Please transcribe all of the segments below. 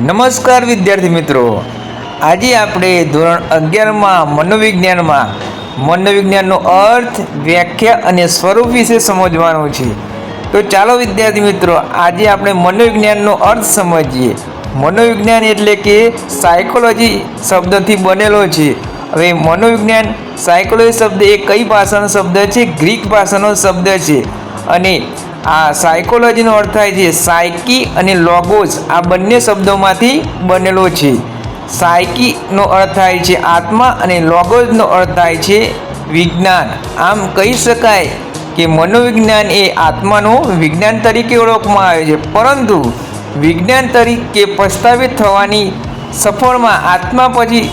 નમસ્કાર વિદ્યાર્થી મિત્રો, આજે આપણે ધોરણ 11માં મનોવિજ્ઞાનનો અર્થ, વ્યાખ્યા અને સ્વરૂપ વિશે સમજવાનું છે. તો ચાલો વિદ્યાર્થી મિત્રો, આજે આપણે મનોવિજ્ઞાનનો અર્થ સમજીએ. મનોવિજ્ઞાન એટલે કે સાયકોલોજી શબ્દથી બનેલો છે. હવે મનોવિજ્ઞાન સાયકોલોજી શબ્દ એ કઈ ભાષાનો શબ્દ છે? ગ્રીક ભાષાનો શબ્દ છે. અને આ સાયકોલોજીનો અર્થ થાય છે સાયકી અને લોગોસ, આ બંને શબ્દોમાંથી બનેલો છે. સાયકીનો અર્થ થાય છે આત્મા અને લોગોસનો અર્થ થાય છે વિજ્ઞાન. આમ કહી શકાય કે મનોવિજ્ઞાન એ આત્માનું વિજ્ઞાન તરીકે ઓળખવામાં આવે છે, પરંતુ વિજ્ઞાન તરીકે પ્રસ્તાવિત થવાની સફળમાં આત્મા પછી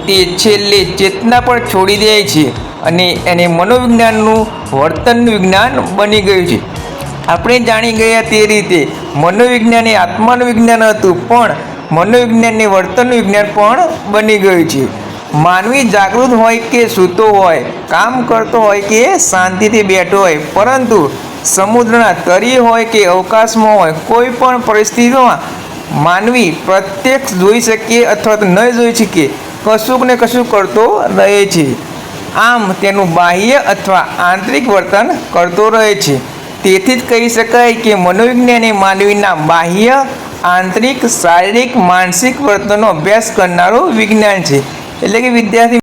તે છેલ્લે ચેતના પણ છોડી દે છે અને એને મનોવિજ્ઞાનનું વર્તનનું વિજ્ઞાન બની ગયું છે. આપણે જાણી ગયા તે રીતે મનોવિજ્ઞાન એ આત્માનું વિજ્ઞાન હતું, પણ મનોવિજ્ઞાનને વર્તનનું વિજ્ઞાન પણ બની ગયું છે. માનવી જાગૃત હોય કે સૂતો હોય, કામ કરતો હોય કે શાંતિથી બેઠો હોય, પરંતુ સમુદ્રના તળિયે હોય કે અવકાશમાં હોય, કોઈ પણ પરિસ્થિતિમાં માનવી પ્રત્યક્ષ જોઈ શકીએ અથવા તો ન જોઈ શકીએ, કશુંક ને કશું કરતો રહે છે. આમ તેનું બાહ્ય અથવા આંતરિક વર્તન કરતો રહે છે. તેથી જ કહી શકાય કે મનોવિજ્ઞાન એ માનવીના બાહ્ય, આંતરિક, શારીરિક, માનસિક વર્તનનો અભ્યાસ કરનારું વિજ્ઞાન છે. એટલે કે વિદ્યાર્થી